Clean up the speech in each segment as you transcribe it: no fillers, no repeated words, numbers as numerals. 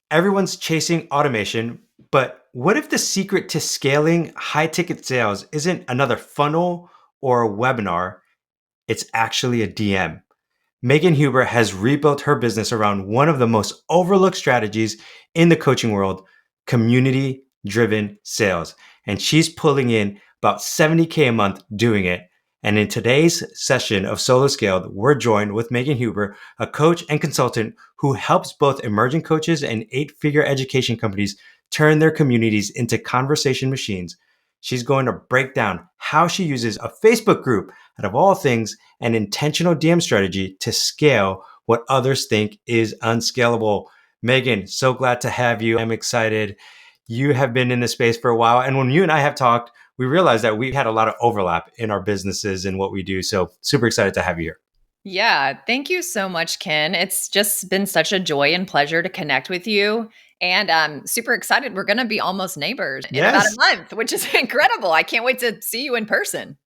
Everyone's chasing automation, but what if the secret to scaling high ticket sales isn't another funnel or a webinar? It's actually a DM. Megan Huber has rebuilt her business around one of the most overlooked strategies in the coaching world, community driven sales. And she's pulling in about 70K a month doing it. And in today's session of Solo Scaled, we're joined with Megan Huber, a coach and consultant who helps both emerging coaches and 8-figure education companies turn their communities into conversation machines. She's going to break down how she uses a Facebook group, out of all things, an intentional DM strategy to scale what others think is unscalable. Megan, so glad to have you. I'm excited. You have been in this space for a while. And when you and I have talked, we realized that we had a lot of overlap in our businesses and what we do. So super excited to have you here. Yeah, thank you so much, Ken. It's just been such a joy and pleasure to connect with you. And I'm super excited. We're going to be almost neighbors in about a Yes, month, which is incredible. I can't wait to see you in person.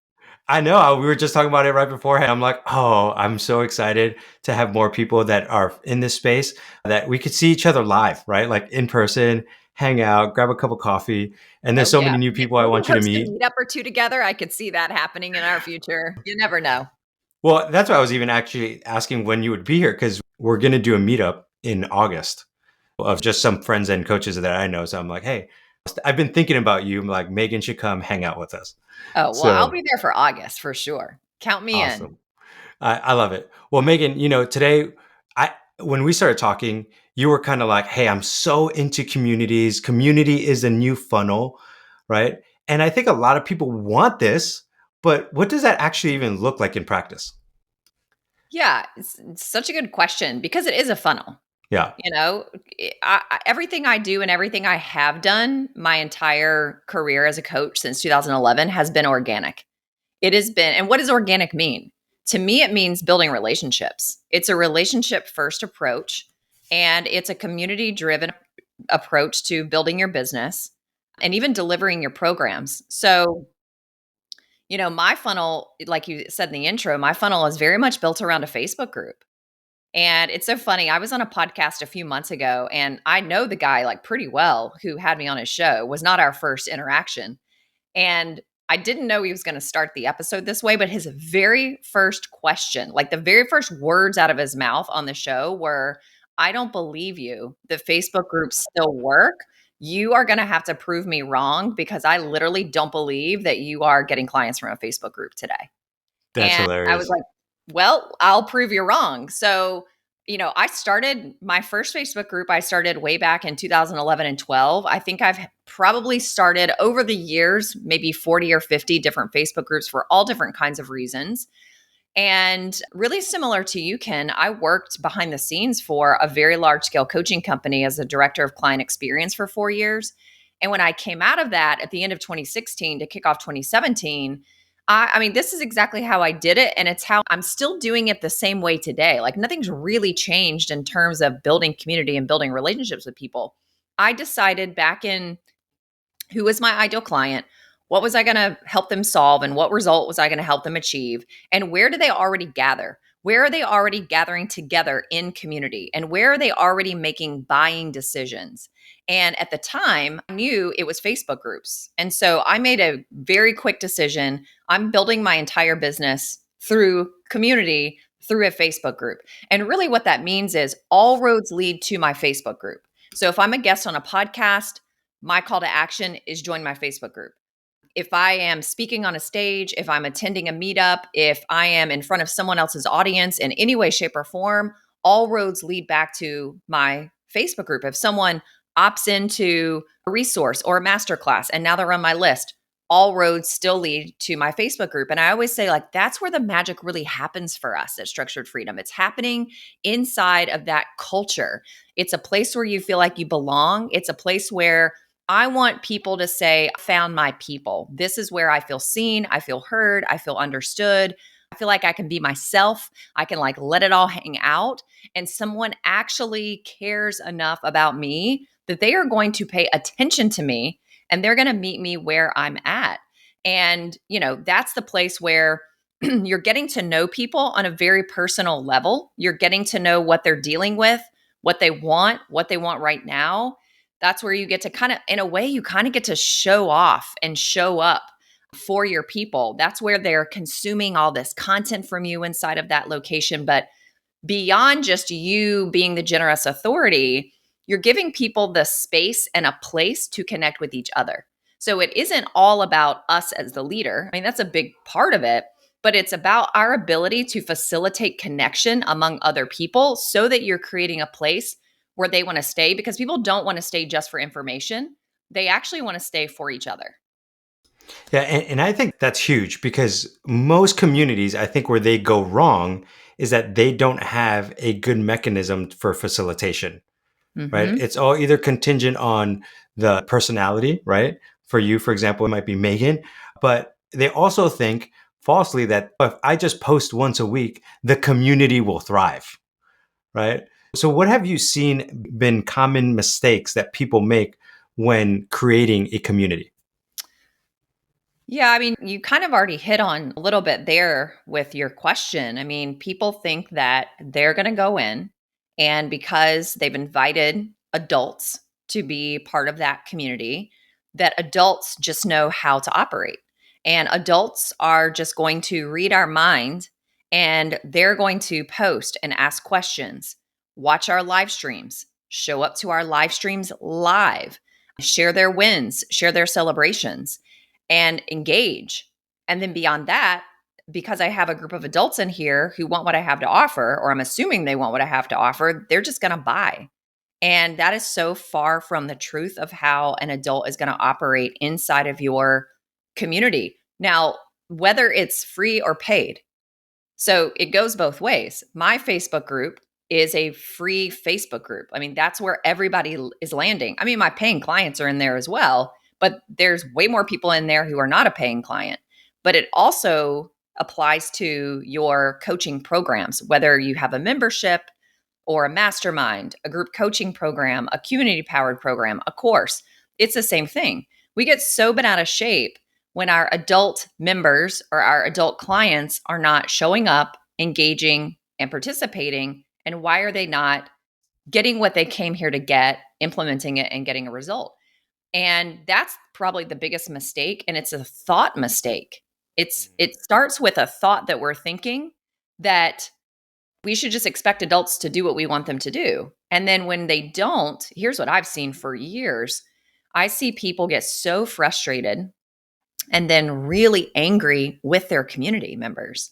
I know. We were just talking about it right beforehand. I'm like, oh, I'm so excited to have more people that are in this space that we could see each other live, right? Like in person, hang out, grab a cup of coffee. And there's Oh, so yeah. many new people I Maybe want you to host a meet. meetup or two together. I could see that happening in our future. You never know. Well, that's why I was even actually asking when you would be here because we're going to do a meetup in August of just some friends and coaches that I know. So I'm like, hey, I've been thinking about you. I'm like, Megan should come hang out with us. Oh, well, I'll So be there for August for sure. Count me in. awesome. I love it. Well, Megan, today, I when we started talking, you were kind of like, "Hey, I'm so into communities. Community is a new funnel, right?" And I think a lot of people want this, but what does that actually even look like in practice? Yeah, it's such a good question because it is a funnel. Yeah, You know, everything I do and everything I have done my entire career as a coach since 2011 has been organic. It has been, and what does organic mean? To me, it means building relationships. It's a relationship first approach, and it's a community driven approach to building your business and even delivering your programs. So, my funnel, like you said in the intro, my funnel is very much built around a Facebook group. And it's so funny. I was on a podcast a few months ago, and I know the guy like pretty well who had me on his show. It was not our first interaction. And I didn't know he was going to start the episode this way, but his very first question, like the very first words out of his mouth on the show were, I don't believe you. The Facebook groups still work. You are going to have to prove me wrong because I literally don't believe that you are getting clients from a Facebook group today. that's And I was hilarious. like, well, I'll prove you wrong. So, I started my first Facebook group. I started way back in 2011 and 12. I think I've probably started over the years, maybe 40 or 50 different Facebook groups for all different kinds of reasons. And really similar to you, Ken, I worked behind the scenes for a very large scale coaching company as a director of client experience for 4 years. And when I came out of that at the end of 2016 to kick off 2017, I mean, this is exactly how I did it. And it's how I'm still doing it the same way today. Like nothing's really changed in terms of building community and building relationships with people. I decided back in who was my ideal client, what was I going to help them solve, and what result was I going to help them achieve, and where do they already gather? Where are they already gathering together in community, and where are they already making buying decisions? And at the time, I knew it was Facebook groups. And so I made a very quick decision. I'm building my entire business through community, through a Facebook group. And really, what that means is all roads lead to my Facebook group. So if I'm a guest on a podcast, my call to action is join my Facebook group. If I am speaking on a stage, if I'm attending a meetup, if I am in front of someone else's audience in any way, shape, or form, all roads lead back to my Facebook group. If someone opts into a resource or a masterclass and now they're on my list, all roads still lead to my Facebook group. And I always say, like, that's where the magic really happens for us at Structured Freedom. It's happening inside of that culture. It's a place where you feel like you belong. It's a place where I want people to say, I found my people. This is where I feel seen, I feel heard, I feel understood. I feel like I can be myself. I can like let it all hang out. And someone actually cares enough about me that they are going to pay attention to me and they're going to meet me where I'm at. And, that's the place where you're getting to know people on a very personal level. You're getting to know what they're dealing with, what they want right now. That's where you get to kind of, in a way, you kind of get to show off and show up for your people. That's where they're consuming all this content from you inside of that location. But beyond just you being the generous authority, you're giving people the space and a place to connect with each other. So it isn't all about us as the leader. I mean, that's a big part of it, but it's about our ability to facilitate connection among other people so that you're creating a place where they want to stay, because people don't want to stay just for information. They actually want to stay for each other. Yeah, and I think that's huge because most communities, I think where they go wrong is that they don't have a good mechanism for facilitation, right? Mm-hmm. It's all either contingent on the personality, right? For you, for example, it might be Megan, but they also think falsely that if I just post once a week, the community will thrive, right? So, what have you seen been common mistakes that people make when creating a community? Yeah, I mean, you kind of already hit on a little bit there with your question. I mean, people think that they're going to go in, and because they've invited adults to be part of that community, that adults just know how to operate. And adults are just going to read our mind, and they're going to post and ask questions, watch our live streams, show up to our live streams live, share their wins, share their celebrations, and engage. And then beyond that, because I have a group of adults in here who want what I have to offer, or I'm assuming they want what I have to offer, they're just going to buy. And that is so far from the truth of how an adult is going to operate inside of your community. Now, whether it's free or paid, so it goes both ways. My Facebook group is a free Facebook group. I mean, that's where everybody is landing. I mean, my paying clients are in there as well, but there's way more people in there who are not a paying client. But it also applies to your coaching programs, whether you have a membership or a mastermind, a group coaching program, a community powered program, a course. It's the same thing. We get so bent out of shape when our adult members or our adult clients are not showing up, engaging, and participating. And why are they not getting what they came here to get, implementing it, and getting a result? And that's probably the biggest mistake. And it's a thought mistake. It starts with a thought that we're thinking that we should just expect adults to do what we want them to do. And then when they don't, here's what I've seen for years. I see people get so frustrated and then really angry with their community members.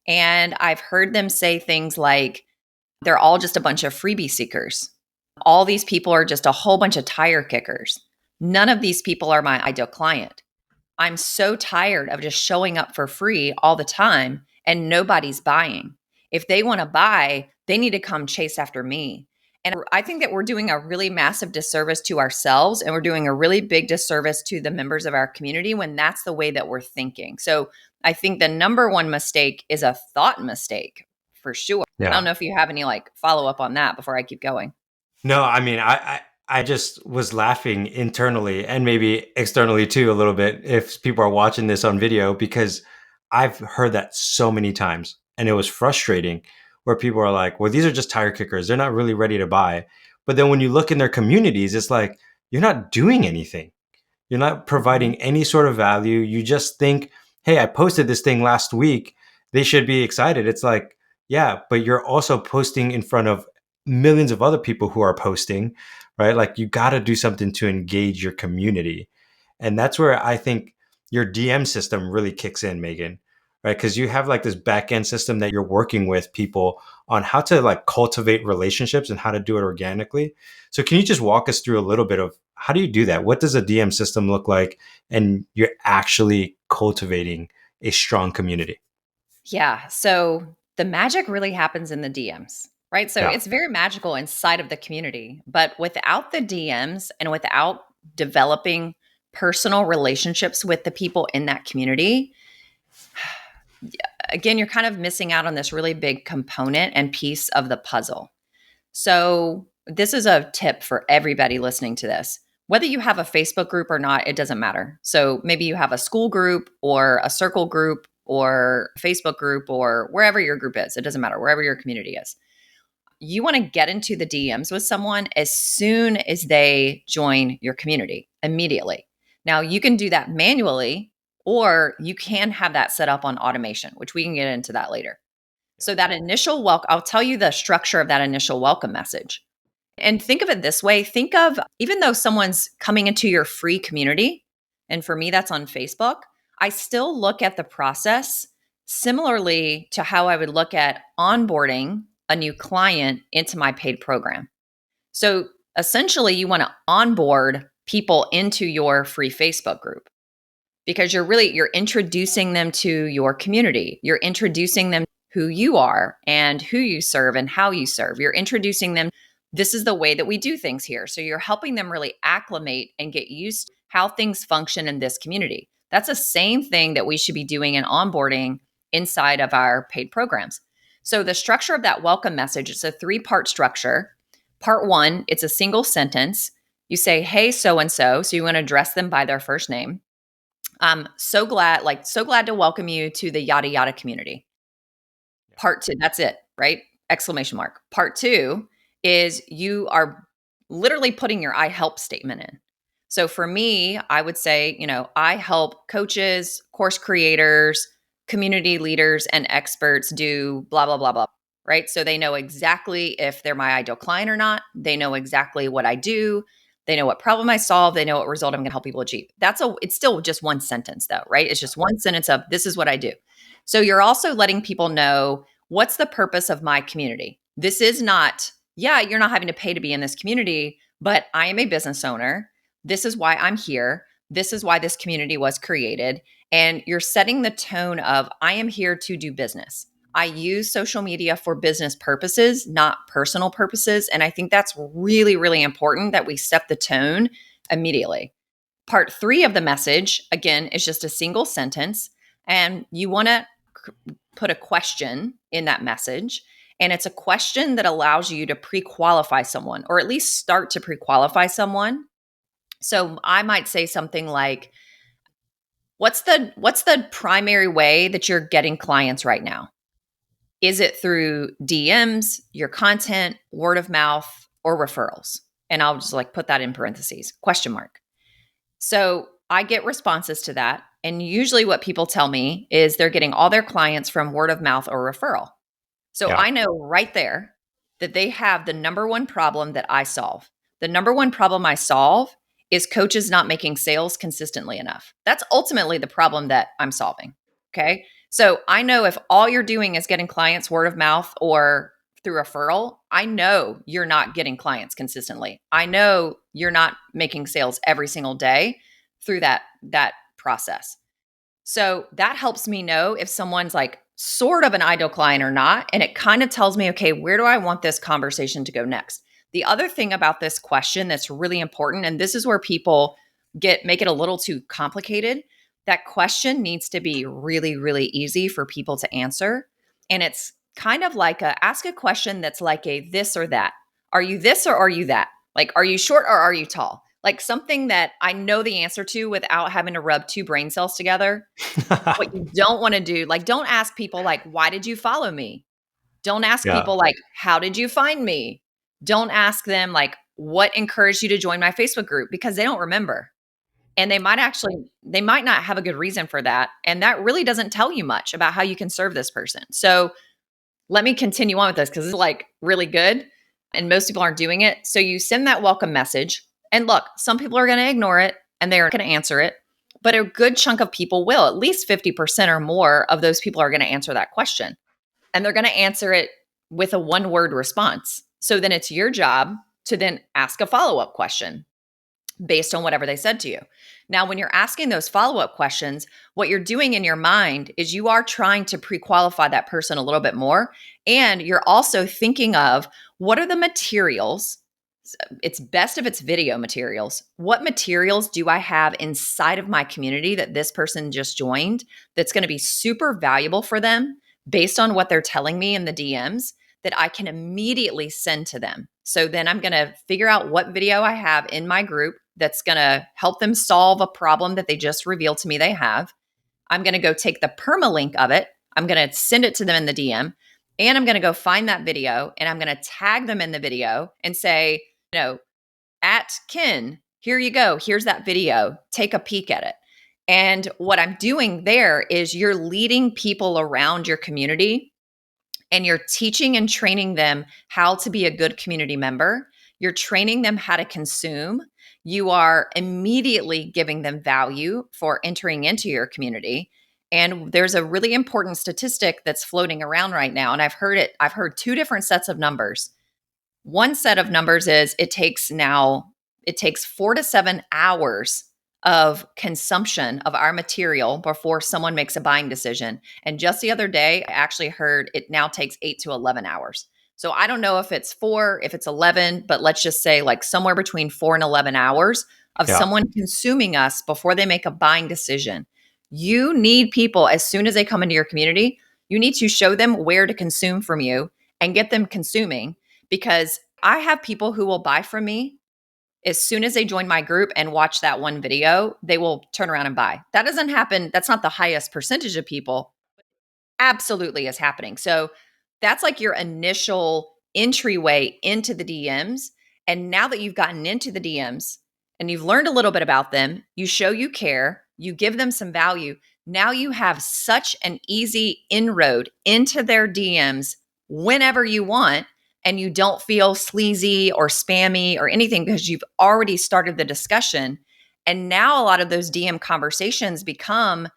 And I've heard them say things like, they're all just a bunch of freebie seekers. All these people are just a whole bunch of tire kickers. None of these people are my ideal client. I'm so tired of just showing up for free all the time and nobody's buying. If they want to buy, they need to come chase after me. And I think that we're doing a really massive disservice to ourselves, and we're doing a really big disservice to the members of our community when that's the way that we're thinking. So I think the number one mistake is a thought mistake for sure. I don't Yeah. know if you have any like follow up on that before I keep going. No, I mean, I just was laughing internally and maybe externally too a little bit if people are watching this on video because I've heard that so many times and it was frustrating where people are like, well, these are just tire kickers. They're not really ready to buy. But then when you look in their communities, it's like, you're not doing anything. You're not Mhm. providing any sort of value. You just think, hey, I posted this thing last week. They should be excited. It's like, yeah, but you're also posting in front of millions of other people who are posting, right? Like you got to do something to engage your community. And that's where I think your DM system really kicks in, Megan, right? Because you have like this back end system that you're working with people on how to like cultivate relationships and how to do it organically. So can you just walk us through a little bit of how do you do that? What does a DM system look like? And you're actually cultivating a strong community. Yeah. So the magic really happens in the DMs, right? So Yeah. it's very magical inside of the community. But without the DMs and without developing personal relationships with the people in that community, again, you're kind of missing out on this really big component and piece of the puzzle. So, this is a tip for everybody listening to this. Whether you have a Facebook group or not, it doesn't matter. So, maybe you have a school group or a circle group or Facebook group or wherever your group is. It doesn't matter, wherever your community is. you want to get into the DMs with someone as soon as they join your community immediately. Now, you can do that manually, or you can have that set up on automation, which we can get into that later. So that initial welcome, I'll tell you the structure of that initial welcome message. And think of it this way. Think of, even though someone's coming into your free community, and for me, that's on Facebook, I still look at the process similarly to how I would look at onboarding a new client into my paid program. So essentially, you want to onboard people into your free Facebook group because you're introducing them to your community. You're introducing them who you are and who you serve and how you serve. You're introducing them, this is the way that we do things here. So you're helping them really acclimate and get used to how things function in this community. That's the same thing that we should be doing in onboarding inside of our paid programs. So the structure of that welcome message, it's a 3-part structure. Part 1, it's a single sentence. You say, hey, so-and-so. So you want to address them by their first name. I'm so glad to welcome you to the yada yada community. Part 2, that's it, right? Exclamation mark. Part 2 is you are literally putting your I help statement in. So for me, I would say, I help coaches, course creators, community leaders, and experts do blah, blah, blah, blah, right? So they know exactly if they're my ideal client or not. They know exactly what I do. They know what problem I solve. They know what result I'm going to help people achieve. It's still just one sentence though, right? It's just one sentence of this is what I do. So you're also letting people know what's the purpose of my community. This is not, you're not having to pay to be in this community, but I am a business owner. This is why I'm here. This is why this community was created. And you're setting the tone of, I am here to do business. I use social media for business purposes, not personal purposes. And I think that's really, really important that we set the tone immediately. Part 3 of the message, again, is just a single sentence. And you want to put a question in that message. And it's a question that allows you to pre-qualify someone, or at least start to pre-qualify someone. So I might say something like, what's the primary way that you're getting clients right now? Is it through DMs, your content, word of mouth, or referrals? And I'll just put that in parentheses, question mark. So I get responses to that. And usually what people tell me is they're getting all their clients from word of mouth or referral. So I know right there that they have the number one problem that I solve. The number one problem I solve is coaches not making sales consistently enough. That's ultimately the problem that I'm solving. Okay. So I know if all you're doing is getting clients word of mouth or through referral, I know you're not getting clients consistently. I know you're not making sales every single day through that process. So that helps me know if someone's sort of an ideal client or not. And it kind of tells me, okay, where do I want this conversation to go next? The other thing about this question that's really important, and this is where people make it a little too complicated, that question needs to be really, really easy for people to answer. And it's kind of ask a question that's like a this or that. Are you this or are you that? Are you short or are you tall? Something that I know the answer to without having to rub 2 brain cells together. What you don't want to do, don't ask people why did you follow me? Don't ask people how did you find me? Don't ask them what encouraged you to join my Facebook group, because they don't remember. And they might not have a good reason for that. And that really doesn't tell you much about how you can serve this person. So let me continue on with this because it's really good. And most people aren't doing it. So you send that welcome message. And look, some people are going to ignore it and they're going to answer it. But a good chunk of people will. At least 50% or more of those people are going to answer that question. And they're going to answer it with a 1-word response. So then it's your job to then ask a follow-up question based on whatever they said to you. Now, when you're asking those follow-up questions, what you're doing in your mind is you are trying to pre-qualify that person a little bit more. And you're also thinking of what are the materials. It's best if it's video materials. What materials do I have inside of my community that this person just joined that's going to be super valuable for them based on what they're telling me in the DMs that I can immediately send to them? So then I'm going to figure out what video I have in my group that's going to help them solve a problem that they just revealed to me they have. I'm going to go take the permalink of it. I'm going to send it to them in the DM. And I'm going to go find that video and I'm going to tag them in the video and say, you know, at Ken, here you go. Here's that video. Take a peek at it. And what I'm doing there is you're leading people around your community and you're teaching and training them how to be a good community member. You're training them how to consume. You are immediately giving them value for entering into your community. And there's a really important statistic that's floating around right now. And I've heard two different sets of numbers. One set of numbers is it takes 4 to 7 hours of consumption of our material before someone makes a buying decision. And just the other day, I actually heard it now takes 8 to 11 hours. So I don't know if it's four, if it's 11, but let's just say like somewhere between 4 and 11 hours of Yeah. someone consuming us before they make a buying decision. You need people as soon as they come into your community, you need to show them where to consume from you and get them consuming, because I have people who will buy from me as soon as they join my group and watch that one video, they will turn around and buy. That doesn't happen. That's not the highest percentage of people. Absolutely is happening. So that's like your initial entryway into the DMs. And now that you've gotten into the DMs and you've learned a little bit about them, you show you care, you give them some value. Now you have such an easy inroad into their DMs whenever you want. And you don't feel sleazy or spammy or anything because you've already started the discussion. And now a lot of those DM conversations become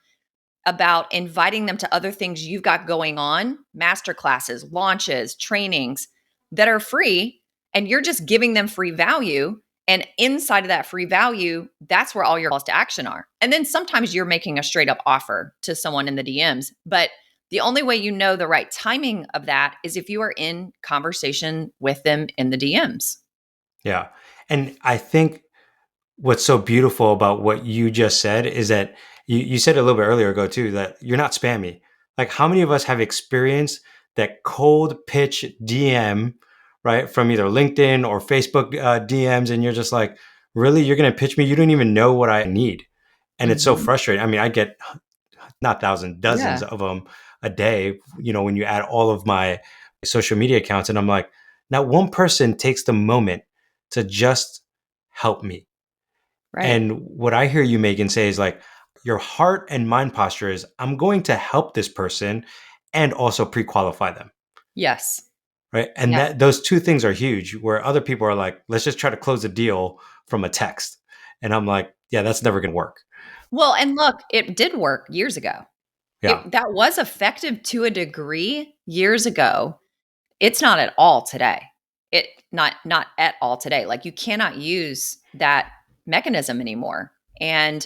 about inviting them to other things you've got going on, master classes, launches, trainings that are free, and you're just giving them free value. And inside of that free value, that's where all your calls to action are. And then sometimes you're making a straight up offer to someone in the DMs. But the only way you know the right timing of that is if you are in conversation with them in the DMs. Yeah. And I think what's so beautiful about what you just said is that you said a little bit earlier ago too, that you're not spammy. Like how many of us have experienced that cold pitch DM, right? From either LinkedIn or Facebook DMs. And you're just like, really, you're going to pitch me? You don't even know what I need. And it's so Mhm. frustrating. I mean, I get not thousands, dozens Yeah, of them a day, when you add all of my social media accounts. And I'm like, not one person takes the moment to just help me. right. And what I hear you, Megan, say is like, your heart and mind posture is, I'm going to help this person and also pre-qualify them. Yes. Right. And Yeah. that those two things are huge, where other people are like, let's just try to close a deal from a text. And I'm like, yeah, that's never going to work. Well, and look, it did work years ago. Yeah. That was effective to a degree years ago. It's not at all today. It not at all today. Like you cannot use that mechanism anymore. And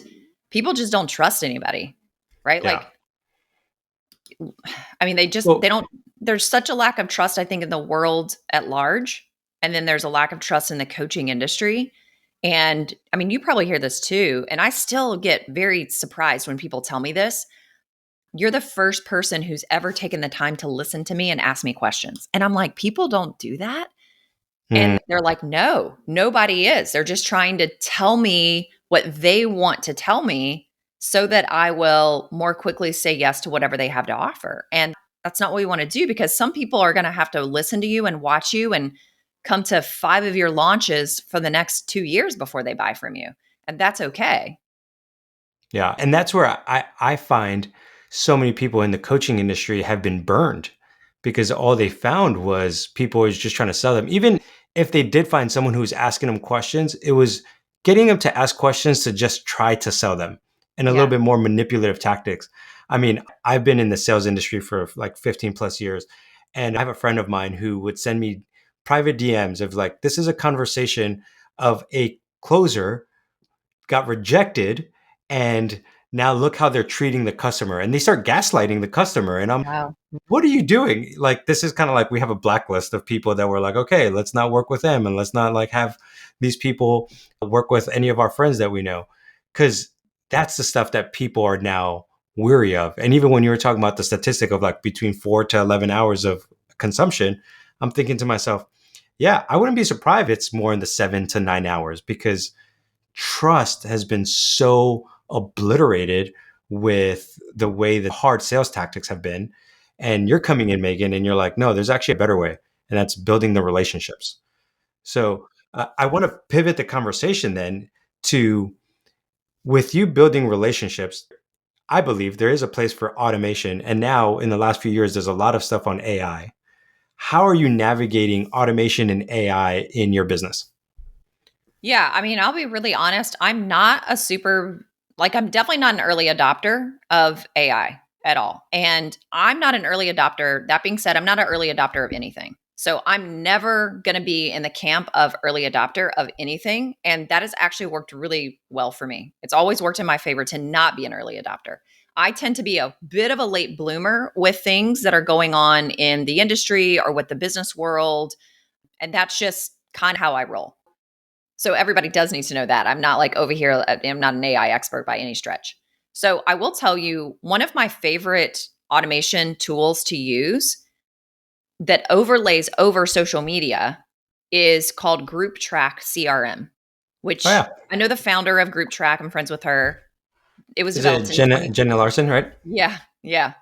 people just don't trust anybody. Right? Yeah. Like I mean they Well, don't there's such a lack of trust I think in the world at large, and then there's a lack of trust in the coaching industry. And I mean you probably hear this too, and I still get very surprised when people tell me this. You're the first person who's ever taken the time to listen to me and ask me questions. And I'm like, people don't do that. hmm, And they're like, no, nobody is. They're just trying to tell me what they want to tell me so that I will more quickly say yes to whatever they have to offer. And that's not what we want to do, because some people are going to have to listen to you and watch you and come to 5 of your launches for the next 2 years before they buy from you. And that's okay. yeah. And that's where I find so many people in the coaching industry have been burned, because all they found was people was just trying to sell them. Even if they did find someone who was asking them questions, it was getting them to ask questions to just try to sell them, and a little Yeah. bit more manipulative tactics. I mean, I've been in the sales industry for like 15 plus years. And I have a friend of mine who would send me private DMs of like, this is a conversation of a closer got rejected, and now look how they're treating the customer, and they start gaslighting the customer. And I'm, Wow. what are you doing? Like, this is kind of like, we have a blacklist of people that we're like, okay, let's not work with them, and let's not like have these people work with any of our friends that we know, because that's the stuff that people are now weary of. And even when you were talking about the statistic of like between 4 to 11 hours of consumption, I'm thinking to myself, yeah, I wouldn't be surprised if it's more in the 7 to 9 hours, because trust has been so obliterated with the way the hard sales tactics have been. And you're coming in, Megan, and you're like, no, there's actually a better way, and that's building the relationships. So I want to pivot the conversation then to, with you building relationships, I believe there is a place for automation. And now in the last few years, there's a lot of stuff on AI. How are you navigating automation and AI in your business? Yeah, I mean, I'll be really honest. I'm definitely not an early adopter of AI at all. And I'm not an early adopter. That being said, I'm not an early adopter of anything. So I'm never going to be in the camp of early adopter of anything. And that has actually worked really well for me. It's always worked in my favor to not be an early adopter. I tend to be a bit of a late bloomer with things that are going on in the industry or with the business world. And that's just kind of how I roll. So everybody does need to know that. I'm not like over here, I'm not an AI expert by any stretch. So I will tell you one of my favorite automation tools to use that overlays over social media is called GroupTrack CRM, Oh which yeah, I know the founder of GroupTrack. I'm friends with her. It was is it developed in 20. Jenna Larson, right? Yeah, yeah.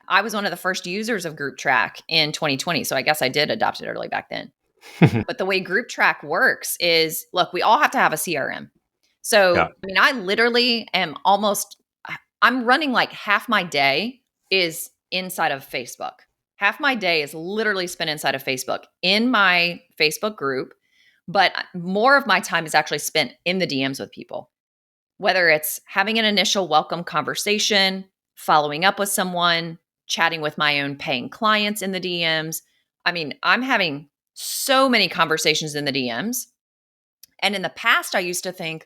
I was one of the first users of GroupTrack in 2020. So I guess I did adopt it early back then. But the way GroupTrack works is, look, we all have to have a CRM. So, Yeah, I mean, I literally am I'm running like half my day is inside of Facebook. Half my day is literally spent inside of Facebook in my Facebook group, but more of my time is actually spent in the DMs with people, whether it's having an initial welcome conversation, following up with someone, chatting with my own paying clients in the DMs. I mean, I'm having so many conversations in the DMs. And in the past, I used to think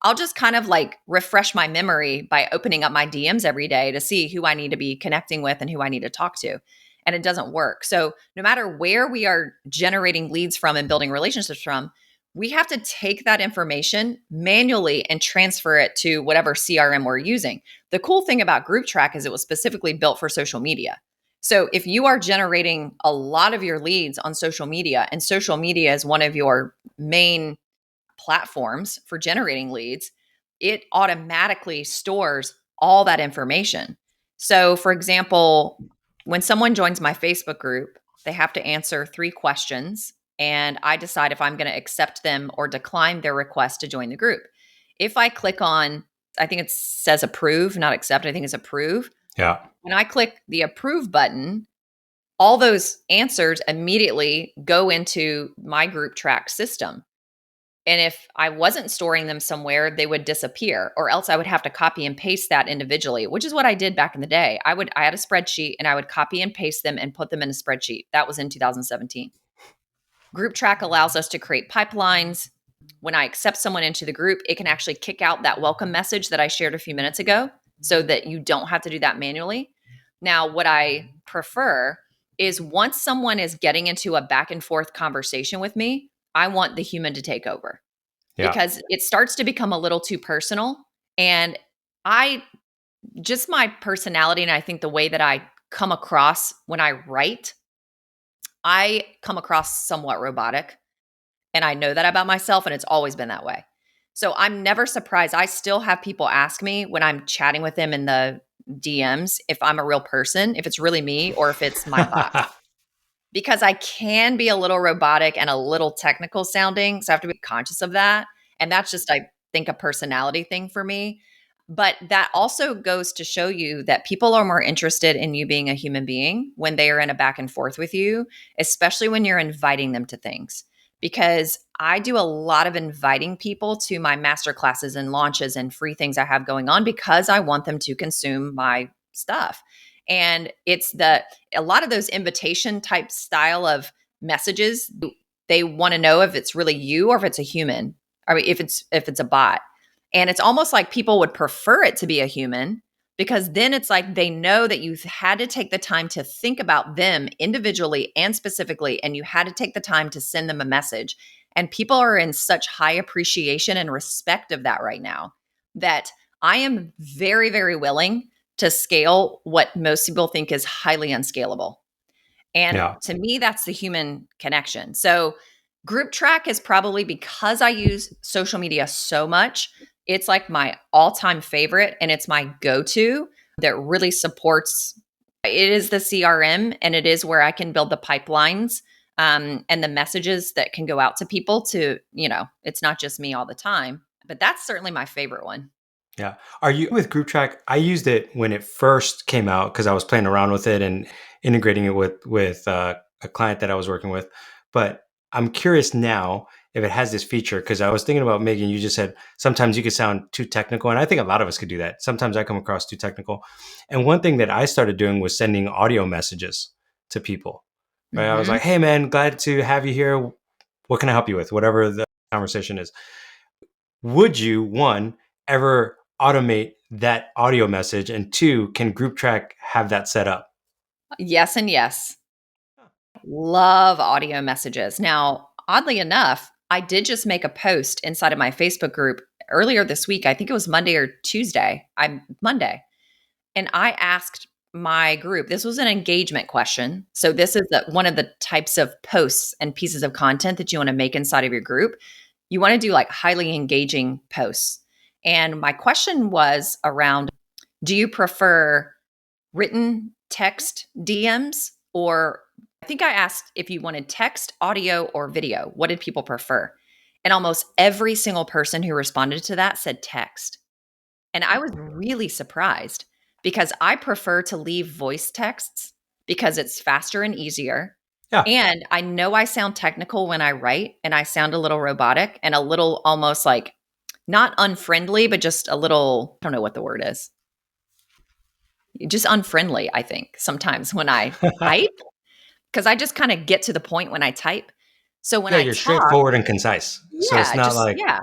I'll just kind of like refresh my memory by opening up my DMs every day to see who I need to be connecting with and who I need to talk to. And it doesn't work. So, no matter where we are generating leads from and building relationships from, we have to take that information manually and transfer it to whatever CRM we're using. The cool thing about GroupTrack is it was specifically built for social media. So if you are generating a lot of your leads on social media, and social media is one of your main platforms for generating leads, it automatically stores all that information. So, for example, when someone joins my Facebook group, they have to answer 3 questions, and I decide if I'm going to accept them or decline their request to join the group. If I click on, I think it says approve, not accept, I think it's approve. yeah, When I click the approve button, all those answers immediately go into my GroupTrack system. And if I wasn't storing them somewhere, they would disappear, or else I would have to copy and paste that individually, which is what I did back in the day. I had a spreadsheet and I would copy and paste them and put them in a spreadsheet. That was in 2017. Group Track allows us to create pipelines. When I accept someone into the group, it can actually kick out that welcome message that I shared a few minutes ago so that you don't have to do that manually. Now, what I prefer is once someone is getting into a back and forth conversation with me, I want the human to take over yeah, because it starts to become a little too personal. And I, just my personality, and I think the way that I come across when I write, I come across somewhat robotic. And I know that about myself, and it's always been that way. So I'm never surprised. I still have people ask me when I'm chatting with them in the DMs if I'm a real person, if it's really me, or if it's my bot, because I can be a little robotic and a little technical sounding. So I have to be conscious of that. And that's just, I think, a personality thing for me. But that also goes to show you that people are more interested in you being a human being when they are in a back and forth with you, especially when you're inviting them to things. Because I do a lot of inviting people to my master classes and launches and free things I have going on because I want them to consume my stuff. And a lot of those invitation type style of messages, they want to know if it's really you or if it's a human. I mean, if it's a bot. And it's almost like people would prefer it to be a human because then it's like they know that you've had to take the time to think about them individually and specifically, and you had to take the time to send them a message. And people are in such high appreciation and respect of that right now that I am very, very willing to scale what most people think is highly unscalable. And yeah, to me, that's the human connection. So, Group Track is probably, because I use social media so much, it's like my all time favorite and it's my go to that really supports It is the CRM, and it is where I can build the pipelines, and the messages that can go out to people to, it's not just me all the time, but that's certainly my favorite one. Yeah. Are you with GroupTrack? I used it when it first came out because I was playing around with it and integrating it with a client that I was working with. But I'm curious now if it has this feature because I was thinking about Megan. You just said sometimes you could sound too technical, and I think a lot of us could do that. Sometimes I come across too technical. And one thing that I started doing was sending audio messages to people. Right? I was Hmm. like, "Hey, man, glad to have you here. What can I help you with? Whatever the conversation is." Would you, one, ever automate that audio message? And two, can GroupTrack have that set up? Yes, and yes. Love audio messages. Now, oddly enough, I did just make a post inside of my Facebook group earlier this week. I think it was Monday or Tuesday. I'm Monday. And I asked my group, this was an engagement question. So, this is one of the types of posts and pieces of content that you want to make inside of your group. You want to do like highly engaging posts. And my question was around, do you prefer written text DMs, or I think I asked if you wanted text, audio, or video. What did people prefer? And almost every single person who responded to that said text. And I was really surprised because I prefer to leave voice texts because it's faster and easier. Yeah. And I know I sound technical when I write, and I sound a little robotic and a little almost like not unfriendly, but just a little, I don't know what the word is, just unfriendly, I think, sometimes when I type, because I just kind of get to the point when I type. So when Yeah, I you're talk, straightforward and concise. So it's yeah, not just, like, yeah,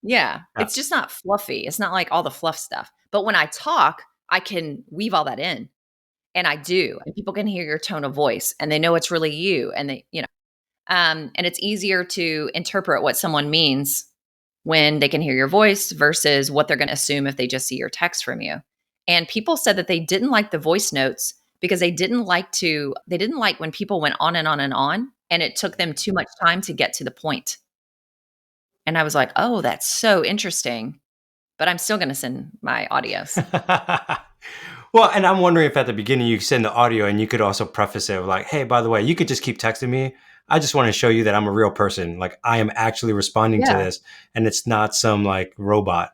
yeah. yeah, It's just not fluffy. It's not like all the fluff stuff. But when I talk, I can weave all that in. And I do. And people can hear your tone of voice and they know it's really you. And and it's easier to interpret what someone means when they can hear your voice versus what they're going to assume if they just see your text from you. And people said that they didn't like the voice notes because they didn't like when people went on and on and on and it took them too much time to get to the point. And I was like, "Oh, that's so interesting." But I'm still going to send my audios. well, and I'm wondering if at the beginning you send the audio and you could also preface it with like, hey, by the way, you could just keep texting me. I just want to show you that I'm a real person. Like I am actually responding to Yeah. this and it's not some like robot.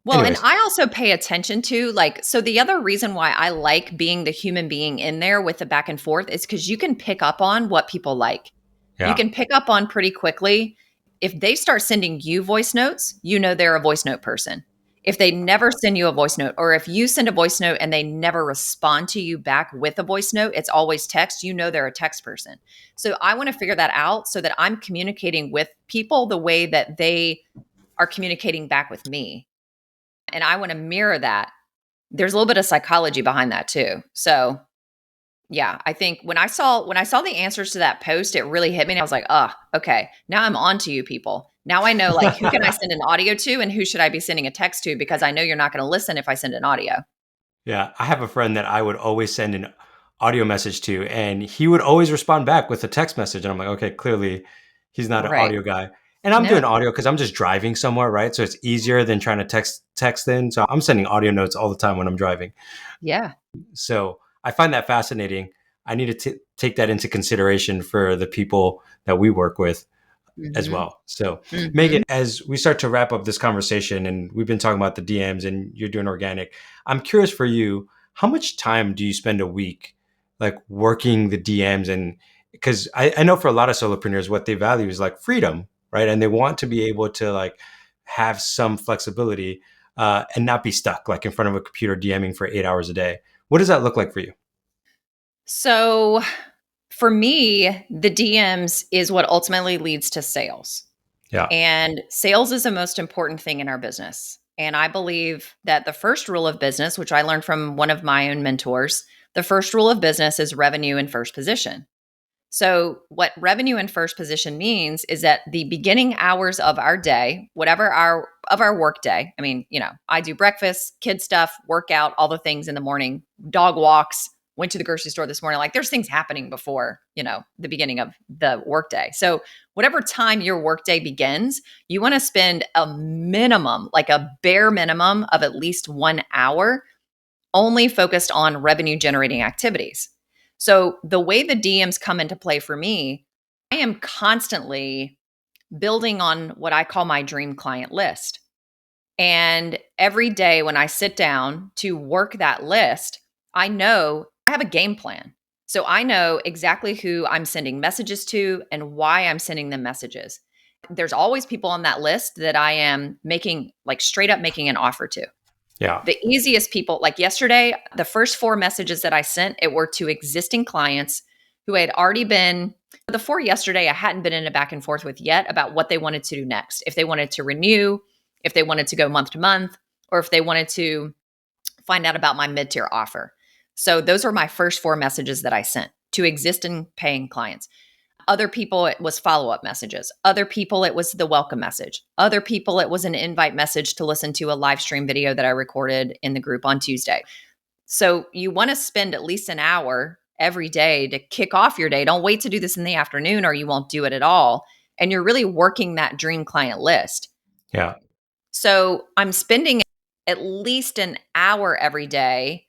Well, and Anyways, I also pay attention to like, so the other reason why I like being the human being in there with the back and forth is because you can pick up on what people like. You yeah. can pick up on pretty quickly. If they start sending you voice notes, you know they're a voice note person. If they never send you a voice note, or if you send a voice note and they never respond to you back with a voice note, it's always text, you know they're a text person. So I want to figure that out so that I'm communicating with people the way that they are communicating back with me, and I want to mirror that. There's a little bit of psychology behind that too. So yeah, I think when I saw the answers to that post, it really hit me. And I was like, oh, okay. Now I'm on to you people. Now I know like who can I send an audio to and who should I be sending a text to, because I know you're not going to listen if I send an audio. Yeah, I have a friend that I would always send an audio message to, and he would always respond back with a text message. And I'm like, okay, clearly he's not an Right. audio guy. And I'm No. doing audio because I'm just driving somewhere, right? So it's easier than trying to text in. So I'm sending audio notes all the time when I'm driving. Yeah. So I find that fascinating. I need to take that into consideration for the people that we work with as Mhm. well. So, Megan, Mhm. as we start to wrap up this conversation, and we've been talking about the DMs and you're doing organic, I'm curious for you, how much time do you spend a week like working the DMs? And because I know for a lot of solopreneurs, what they value is like freedom, right? And they want to be able to like have some flexibility and not be stuck like in front of a computer DMing for 8 hours a day. What does that look like for you? So for me, the DMs is what ultimately leads to sales. Yeah. And sales is the most important thing in our business. And I believe that the first rule of business, which I learned from one of my own mentors, the first rule of business is revenue in first position. So, what revenue in first position means is that the beginning hours of our day, whatever our work day, I mean, I do breakfast, kid stuff, workout, all the things in the morning, dog walks, went to the grocery store this morning. Like there's things happening before, the beginning of the workday. So, whatever time your workday begins, you want to spend a minimum, like a bare minimum of at least 1 hour only focused on revenue generating activities. So the way the DMs come into play for me, I am constantly building on what I call my dream client list. And every day when I sit down to work that list, I know I have a game plan. So I know exactly who I'm sending messages to and why I'm sending them messages. There's always people on that list that I am making, like straight up making an offer to. Yeah. The easiest people, like yesterday, the first 4 messages that I sent, it were to existing clients who had already been, the 4 yesterday, I hadn't been in a back and forth with yet about what they wanted to do next. If they wanted to renew, if they wanted to go month to month, or if they wanted to find out about my mid-tier offer. So those are my first 4 messages that I sent to existing paying clients. Other people, it was follow-up messages. Other people, it was the welcome message. Other people, it was an invite message to listen to a live stream video that I recorded in the group on Tuesday. So you want to spend at least an hour every day to kick off your day. Don't wait to do this in the afternoon or you won't do it at all. And you're really working that dream client list. Yeah. So I'm spending at least an hour every day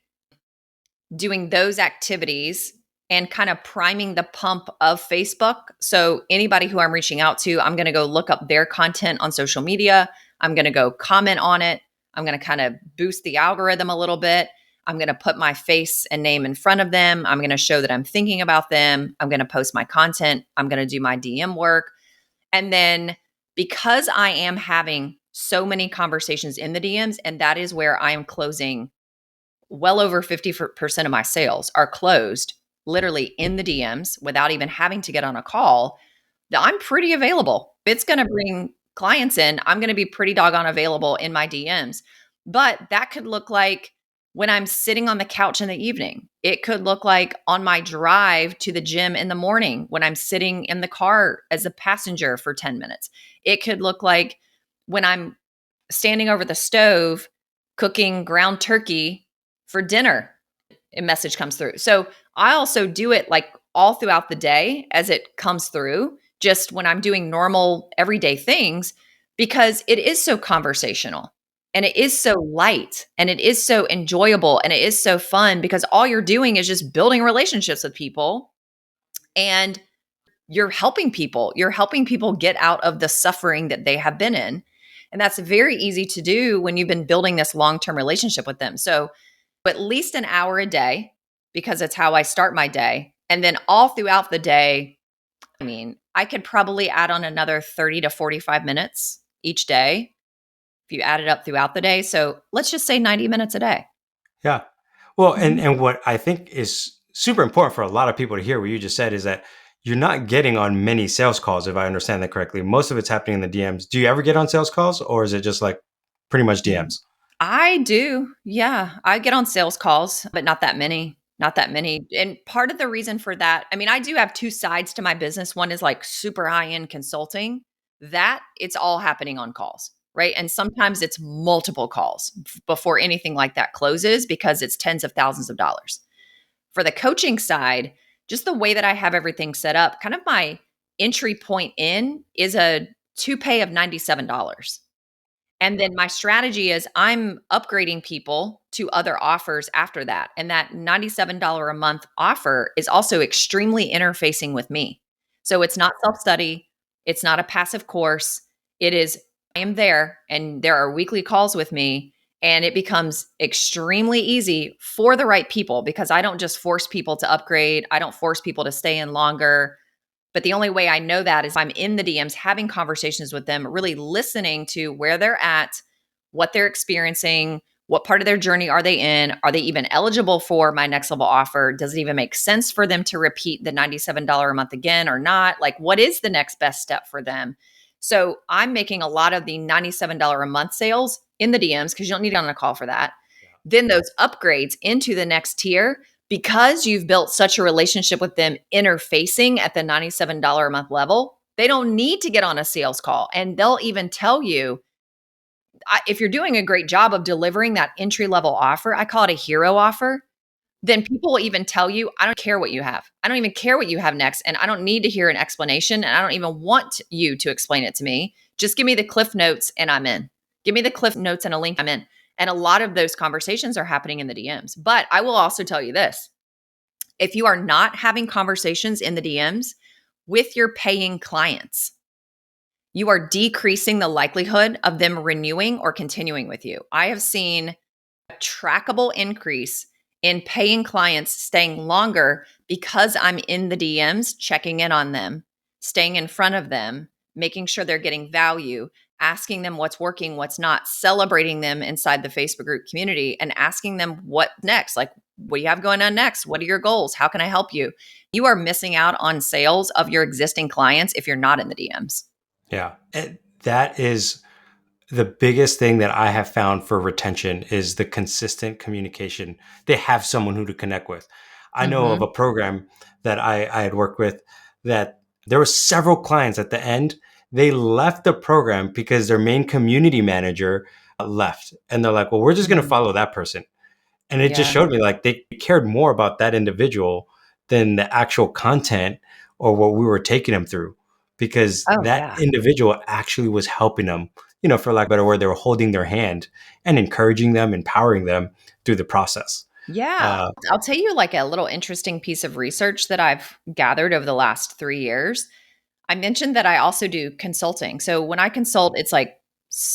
doing those activities and kind of priming the pump of Facebook. So anybody who I'm reaching out to, I'm going to go look up their content on social media. I'm going to go comment on it. I'm going to kind of boost the algorithm a little bit. I'm going to put my face and name in front of them. I'm going to show that I'm thinking about them. I'm going to post my content. I'm going to do my DM work. And then because I am having so many conversations in the DMs, and that is where I am closing well over 50% of my sales are closed literally in the DMs without even having to get on a call, I'm pretty available. If it's going to bring clients in, I'm going to be pretty doggone available in my DMs. But that could look like when I'm sitting on the couch in the evening. It could look like on my drive to the gym in the morning when I'm sitting in the car as a passenger for 10 minutes. It could look like when I'm standing over the stove cooking ground turkey for dinner, a message comes through. So I also do it like all throughout the day as it comes through, just when I'm doing normal everyday things, because it is so conversational and it is so light and it is so enjoyable and it is so fun because all you're doing is just building relationships with people and you're helping people. You're helping people get out of the suffering that they have been in. And that's very easy to do when you've been building this long-term relationship with them. So at least an hour a day because it's how I start my day. And then all throughout the day, I mean, I could probably add on another 30 to 45 minutes each day if you add it up throughout the day. So let's just say 90 minutes a day. Yeah. Well, and Mhm. and what I think is super important for a lot of people to hear what you just said is that you're not getting on many sales calls, if I understand that correctly. Most of it's happening in the DMs. Do you ever get on sales calls, or is it just like pretty much DMs? I do. Yeah. I get on sales calls, but not that many. Not that many. And part of the reason for that, I mean, I do have two sides to my business. One is like super high end consulting, that it's all happening on calls, right? And sometimes it's multiple calls before anything like that closes because it's tens of thousands of dollars. For the coaching side, just the way that I have everything set up, kind of my entry point in is a two pay of $97. And then my strategy is I'm upgrading people to other offers after that. And that $97 a month offer is also extremely interfacing with me. So it's not self study, it's not a passive course. It is, I am there and there are weekly calls with me. And it becomes extremely easy for the right people because I don't just force people to upgrade, I don't force people to stay in longer. But the only way I know that is I'm in the DMs having conversations with them, really listening to where they're at, what they're experiencing, what part of their journey are they in? Are they even eligible for my next level offer? Does it even make sense for them to repeat the $97 a month again or not? Like, what is the next best step for them? So I'm making a lot of the $97 a month sales in the DMs because you don't need to get on a call for that. Then those upgrades into the next tier because you've built such a relationship with them interfacing at the $97 a month level, they don't need to get on a sales call. And they'll even tell you if you're doing a great job of delivering that entry level offer, I call it a hero offer. Then people will even tell you, I don't care what you have. I don't even care what you have next. And I don't need to hear an explanation. And I don't even want you to explain it to me. Just give me the cliff notes and I'm in. Give me the cliff notes and a link, I'm in. And a lot of those conversations are happening in the DMs. But I will also tell you this, if you are not having conversations in the DMs with your paying clients, you are decreasing the likelihood of them renewing or continuing with you. I have seen a trackable increase in paying clients staying longer because I'm in the DMs, checking in on them, staying in front of them, making sure they're getting value, asking them what's working, what's not, celebrating them inside the Facebook group community, and asking them what next. Like, what do you have going on next? What are your goals? How can I help you? You are missing out on sales of your existing clients if you're not in the DMs. Yeah. And that is the biggest thing that I have found for retention is the consistent communication. They have someone who to connect with. I know of Mm-hmm. a program that I had worked with that there were several clients at the end. They left the program because their main community manager left. And they're like, well, we're just going to Mm-hmm. follow that person. And it just Yeah. showed me like they cared more about that individual than the actual content or what we were taking them through because Oh, that yeah. individual actually was helping them, for lack of a better word, they were holding their hand and encouraging them, empowering them through the process. Yeah. Uh, I'll tell you like a little interesting piece of research that I've gathered over the last 3 years. I mentioned that I also do consulting. So when I consult, it's like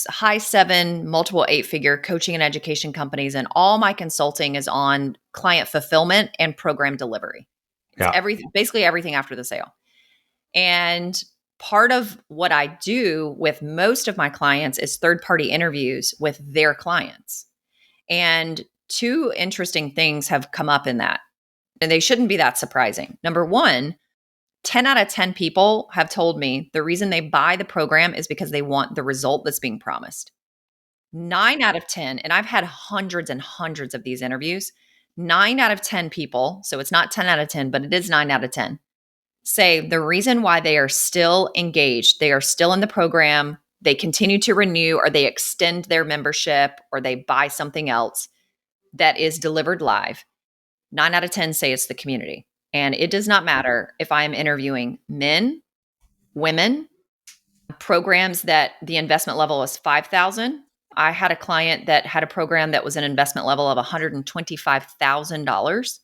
high seven, multiple eight figure coaching and education companies. And all my consulting is on client fulfillment and program delivery. It's yeah. everything, basically everything after the sale. And part of what I do with most of my clients is third party interviews with their clients. And two interesting things have come up in that, and they shouldn't be that surprising. Number one, 10 out of 10 people have told me the reason they buy the program is because they want the result that's being promised. 9 out of 10, and I've had hundreds and hundreds of these interviews, 9 out of 10 people, so it's not 10 out of 10, but it is 9 out of 10, say the reason why they are still engaged, they are still in the program, they continue to renew, or they extend their membership, or they buy something else that is delivered live. 9 out of 10 say it's the community. And it does not matter if I am interviewing men, women, programs that the investment level is 5,000. I had a client that had a program that was an investment level of $125,000.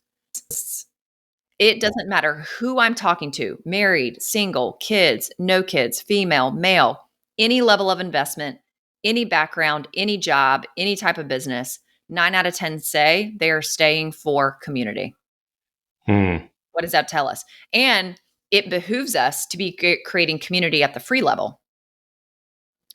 It doesn't matter who I'm talking to, married, single, kids, no kids, female, male, any level of investment, any background, any job, any type of business. 9 out of 10 say they are staying for community. Hmm. What does that tell us? And it behooves us to be creating community at the free level,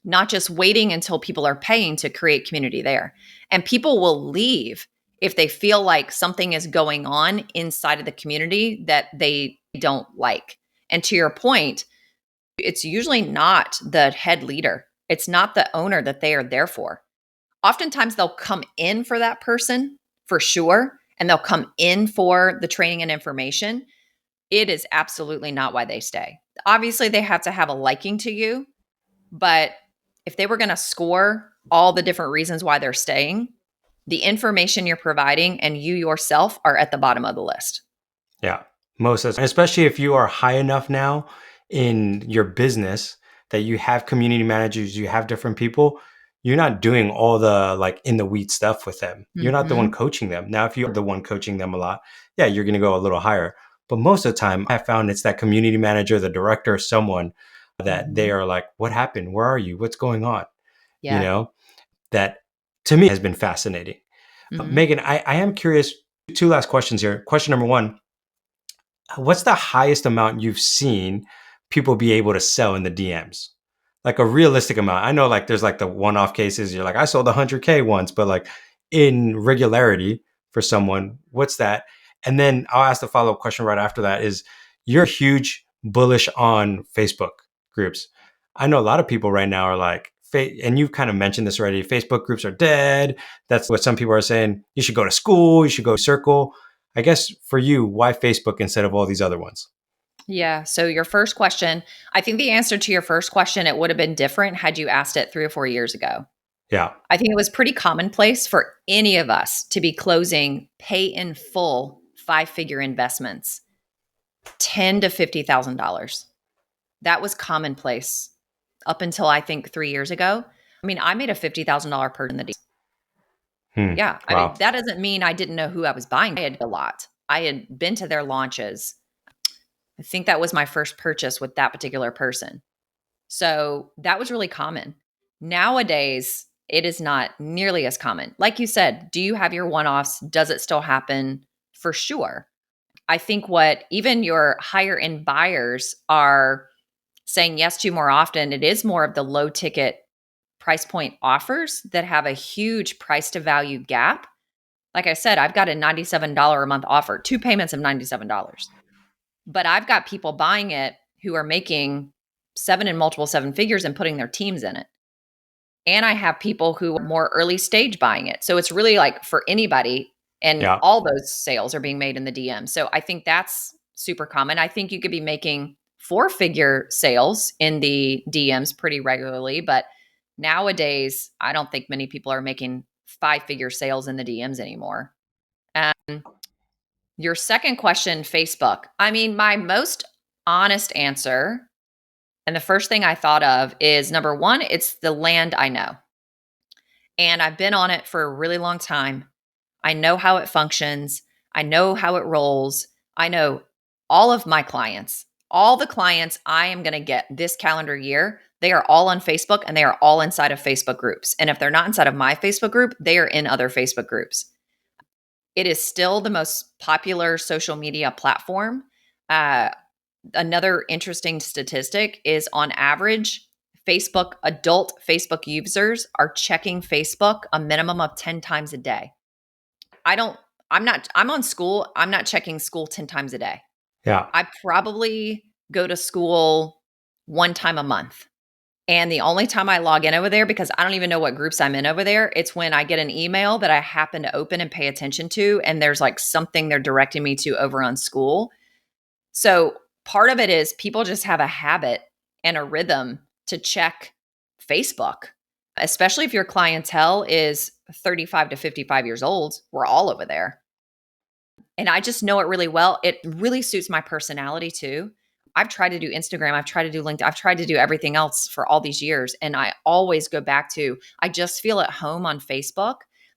not just waiting until people are paying to create community there. And people will leave if they feel like something is going on inside of the community that they don't like. And to your point, it's usually not the head leader, it's not the owner that they are there for. Oftentimes, they'll come in for that person for sure, and they'll come in for the training and information. It is absolutely not why they stay. Obviously, they have to have a liking to you, but if they were going to score all the different reasons why they're staying, the information you're providing and you yourself are at the bottom of the list. Yeah, most of, especially if you are high enough now in your business that you have community managers, you have different people. You're not doing all the like in the weed stuff with them. You're not the one Mm-hmm. coaching them. Now, if you're the one coaching them a lot, yeah, you're going to go a little higher. But most of the time, I found it's that community manager, the director, someone that they Mm-hmm. are like, "What happened? Where are you? What's going on?" You Yeah. know, that to me has been fascinating. Mm-hmm. Megan, I am curious. Two last questions here. Question number one: what's the highest amount you've seen people be able to sell in the DMs? Like a realistic amount. I know like there's like the one-off cases. You're like, I sold 100K once, but like in regularity for someone, what's that? And then I'll ask the follow-up question right after that is you're huge bullish on Facebook groups. I know a lot of people right now are like, and you've kind of mentioned this already, Facebook groups are dead. That's what some people are saying. You should go to school, you should go circle. I guess for you, why Facebook instead of all these other ones? Yeah. So your first question, I think the answer to your first question, it would have been different had you asked it 3 or 4 years ago. Yeah. I think it was pretty commonplace for any of us to be closing pay in full 5 figure investments, $10,000 to $50,000. That was commonplace up until I think 3 years ago. I mean, I made a $50,000 purchase in the deal. Hmm. Yeah. I Wow. mean, that doesn't mean I didn't know who I was buying. I had a lot. I had been to their launches. I think that was my first purchase with that particular person. So that was really common. Nowadays, it is not nearly as common. Like you said, do you have your one offs? Does it still happen? For sure. I think what even your higher end buyers are saying yes to more often, it is more of the low ticket price point offers that have a huge price to value gap. Like I said, I've got a $97 a month offer, two payments of $97. But I've got people buying it who are making seven and multiple seven figures and putting their teams in it. And I have people who are more early stage buying it. So it's really like for anybody. And Yeah. all those sales are being made in the DM. So I think that's super common. I think you could be making four-figure sales in the DMs pretty regularly. But nowadays, I don't think many people are making five-figure sales in the DMs anymore. Your second question, Facebook. I mean, my most honest answer, and the first thing I thought of is number one, it's the land I know. And I've been on it for a really long time. I know how it functions. I know how it rolls. I know all of my clients, all the clients I am going to get this calendar year, they are all on Facebook and they are all inside of Facebook groups. And if they're not inside of my Facebook group, they are in other Facebook groups. It is still the most popular social media platform. Uh, Another interesting statistic is on average, adult Facebook users are checking Facebook a minimum of 10 times a day. I don't, I'm on school. I'm not checking school 10 times a day. Yeah. I probably go to school one time a month. And the only time I log in over there, because I don't even know what groups I'm in over there, it's when I get an email that I happen to open and pay attention to. And there's like something they're directing me to over on school. So part of it is people just have a habit and a rhythm to check Facebook, especially if your clientele is 35 to 55 years old. We're all over there. And I just know it really well. It really suits my personality too. I've tried to do Instagram, I've tried to do LinkedIn, I've tried to do everything else for all these years. And I always go back to, I just feel at home on Facebook.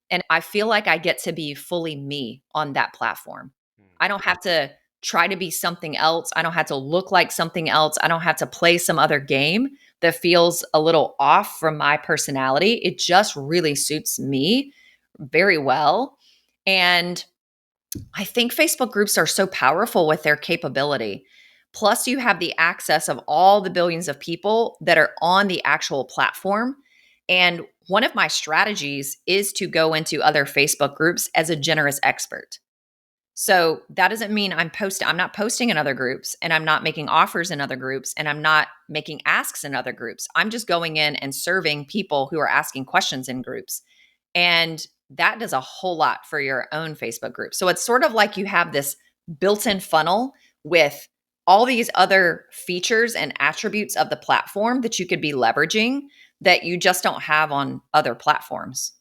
And I feel like I get to be fully me on that platform. I don't have to try to be something else. I don't have to look like something else. I don't have to play some other game that feels a little off from my personality. It just really suits me very well. And I think Facebook groups are so powerful with their capability. Plus, you have the access of all the billions of people that are on the actual platform. And one of my strategies is to go into other Facebook groups as a generous expert. So that doesn't mean I'm not posting in other groups and I'm not making offers in other groups and I'm not making asks in other groups. I'm just going in and serving people who are asking questions in groups. And that does a whole lot for your own Facebook group. So it's sort of like you have this built-in funnel with all these other features and attributes of the platform that you could be leveraging that you just don't have on other platforms.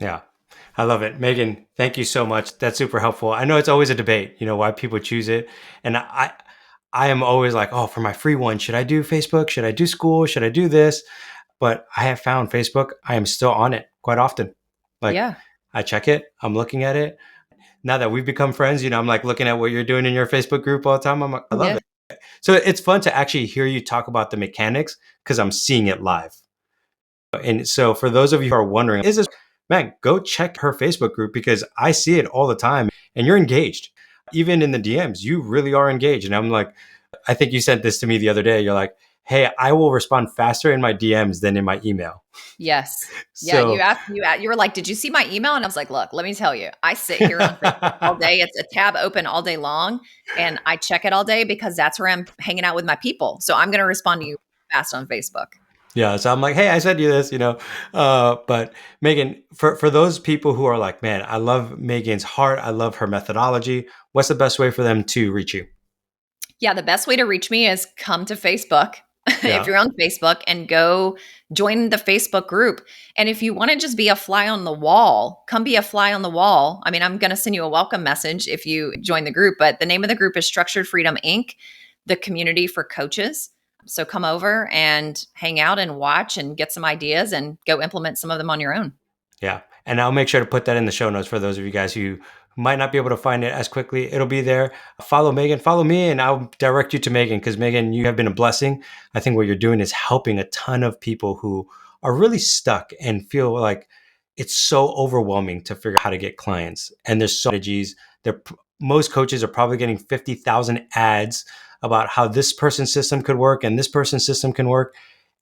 Yeah. I love it. Megan, thank you so much. That's super helpful. I know it's always a debate, why people choose it. And I am always like, oh, for my free one, should I do Facebook? Should I do school? Should I do this? But I have found Facebook, I am still on it quite often. Like Yeah. I check it, I'm looking at it. Now that we've become friends, I'm like looking at what you're doing in your Facebook group all the time. I'm like, I love Yeah. it. So it's fun to actually hear you talk about the mechanics because I'm seeing it live. And so for those of you who are wondering, is this, man, go check her Facebook group because I see it all the time and you're engaged. Even in the DMs, you really are engaged. And I'm like, I think you sent this to me the other day. You're like, hey, I will respond faster in my DMs than in my email. Yes. Yeah, So you were like, "Did you see my email?" And I was like, "Look, let me tell you. I sit here on Facebook all day. It's a tab open all day long, and I check it all day because that's where I'm hanging out with my people. So I'm going to respond to you fast on Facebook." yeah, so I'm like, hey, I sent you this. But Megan, for those people who are like, man, I love Megan's heart, I love her methodology. What's the best way for them to reach you? Yeah, the best way to reach me is come to Facebook. If Yeah, you're on Facebook and go join the Facebook group. And if you want to just be a fly on the wall, come be a fly on the wall. I mean, I'm going to send you a welcome message if you join the group, but the name of the group is Structured Freedom Inc., the community for coaches. So come over and hang out and watch and get some ideas and go implement some of them on your own. yeah. And I'll make sure to put that in the show notes for those of you guys who might not be able to find it as quickly. It'll be there. Follow Megan, follow me, and I'll direct you to Megan, because Megan, you have been a blessing. I think what you're doing is helping a ton of people who are really stuck and feel like it's so overwhelming to figure out how to get clients. And there's strategies. Most coaches are probably getting 50,000 ads about how this person's system could work and this person's system can work.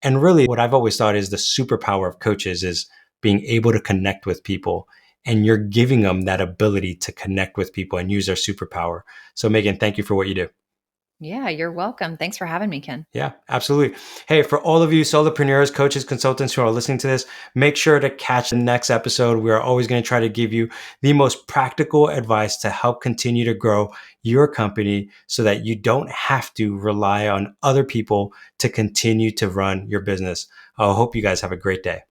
And really, what I've always thought is the superpower of coaches is being able to connect with people. And you're giving them that ability to connect with people and use their superpower. So, Megan, thank you for what you do. Yeah, you're welcome. Thanks for having me, Ken. Yeah, absolutely. Hey, for all of you solopreneurs, coaches, consultants who are listening to this, make sure to catch the next episode. We are always going to try to give you the most practical advice to help continue to grow your company so that you don't have to rely on other people to continue to run your business. I hope you guys have a great day.